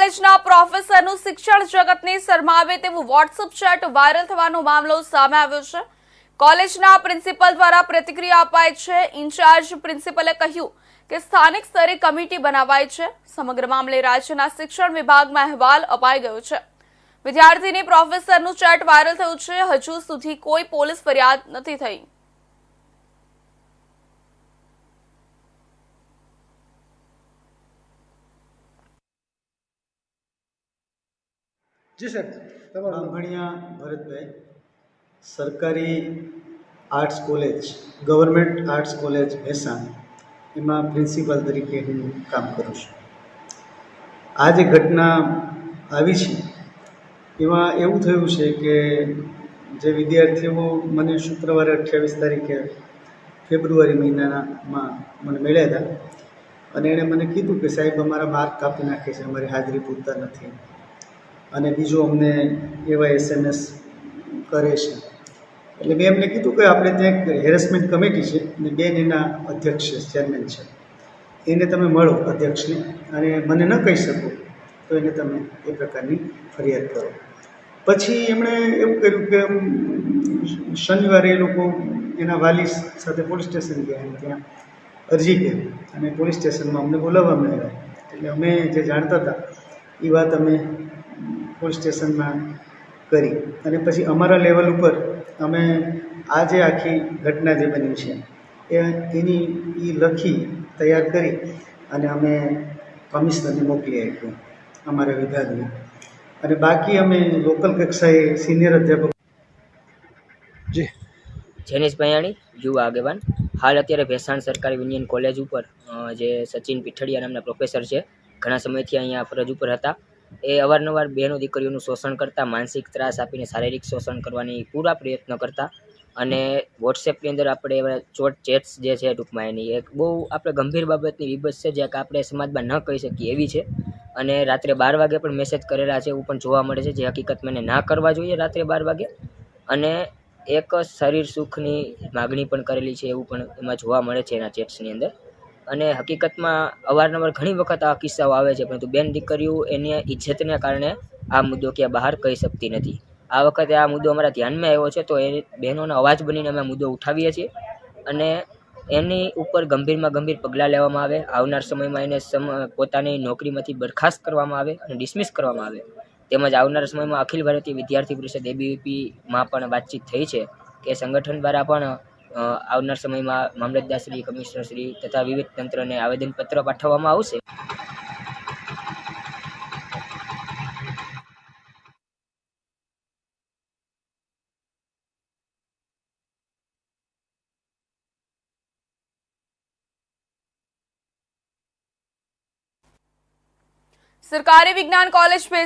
કોલેજના પ્રોફેસરનું શિક્ષણ જગતને શરમાવે તેવું વોટ્સએપ ચેટ વાયરલ થવાનો મામલો સામે આવ્યો છે। કોલેજના પ્રિન્સિપલ દ્વારા પ્રતિક્રિયા અપાઈ છે। ઇન્ચાર્જ પ્રિન્સિપલે કહ્યું કે સ્થાનિક સ્તરે કમિટી બનાવાઈ છે। સમગ્ર મામલે રાજ્યના શિક્ષણ વિભાગમાં અહેવાલ અપાઈ ગયો છે। વિદ્યાર્થીની પ્રોફેસરનું ચેટ વાયરલ થયું છે। હજુ સુધી કોઈ પોલીસ ફરિયાદ નથી થઈ। जी सर, बांभणिया भरतभाई सरकारी arts college government arts college Bhesan એમાં પ્રિન્સિપલ તરીકે હું કામ કરું છું। આ જે ઘટના આવી છે એમાં એવું થયું છે કે જે વિદ્યાર્થીઓ મને શુક્રવારે 28 તારીખે ફેબ્રુઆરી મહિનામાં મને મળ્યા હતા અને એણે મને કીધું કે સાહેબ અમારા માર્ક કાપી નાખે છે, અમારી હાજરી પૂરતા નથી અને બીજું અમને એવા SMS કરે છે। એટલે મેં એમને કીધું કે આપણે ત્યાં એક હેરેસમેન્ટ કમિટી છે અને બેન એના અધ્યક્ષ છે, ચેરમેન છે, એને તમે મળો અધ્યક્ષને અને મને ન કહી શકો તો એને તમે એ પ્રકારની ફરિયાદ કરો। પછી એમણે એવું કર્યું કે શનિવારે એ લોકો એના વાલી સાથે પોલીસ સ્ટેશન ગયા અને ત્યાં અરજી કરી અને પોલીસ સ્ટેશનમાં અમને બોલાવવામાં આવ્યા। એટલે અમે જે જાણતા હતા એ વાત અમે પોલીસ સ્ટેશનમાં કરી અને પછી અમારા લેવલ ઉપર અમે આ જે આખી ઘટના જે બની છે એની લખી તૈયાર કરી અને અમે કમિશનરને મોકલી આપ્યું અમારા વિભાગને અને બાકી અમે લોકલ કક્ષાએ સિનિયર અધ્યાપક जी જેનિશ ભૈયાણી યુવા આગેવાન હાલ અત્યારે ભેસાણ સરકારી યુનિયન કોલેજ ઉપર જે સચિન પીઠડિયા નામના પ્રોફેસર છે, ઘણા સમયથી અહીંયા ફરજ ઉપર હતા। એ અવારનવાર બહેનો દીકરીઓનું શોષણ કરતા, માનસિક ત્રાસ આપીને શારીરિક શોષણ કરવાની પૂરા પ્રયત્ન કરતા અને વોટ્સએપની અંદર આપણે એવા ચેટ્સ જે છે ટૂંકમાં એની એક બહુ આપણે ગંભીર બાબતની વિબત છે જે આપણે સમાજમાં ન કહી શકીએ એવી છે અને રાત્રે 12 વાગે પણ મેસેજ કરેલા છે એવું પણ જોવા મળે છે, જે હકીકત મને ના કરવા જોઈએ રાત્રે 12 વાગે અને એક શરીર સુખની માગણી પણ કરેલી છે એવું પણ એમાં જોવા મળે છે એના ચેટ્સની અંદર અને હકીકતમાં અવારનવાર ઘણી વખત આ કિસ્સાઓ આવે છે, પરંતુ બેન દીકરીઓ એની ઇજ્જતને કારણે આ મુદ્દો ક્યાં બહાર કહી શકતી નથી। આ વખતે આ મુદ્દો અમારા ધ્યાનમાં આવ્યો છે તો એ બહેનોનો અવાજ બનીને અમે મુદ્દો ઉઠાવીએ છીએ અને એની ઉપર ગંભીરમાં ગંભીર પગલાં લેવામાં આવે। આવનાર સમયમાં એને પોતાની નોકરીમાંથી બરખાસ્ત કરવામાં આવે અને ડિસમિસ કરવામાં આવે। તેમજ આવનાર સમયમાં અખિલ ભારતીય વિદ્યાર્થી પરિષદ ABVPમાં પણ વાતચીત થઈ છે કે સંગઠન દ્વારા પણ આવનાર સમયમાં મામલતદારશ્રી, કમિશનરશ્રી તથા વિવિધ તંત્રને આવેદનપત્ર પાઠવવામાં આવશે। सरकारी विज्ञान कॉलेज में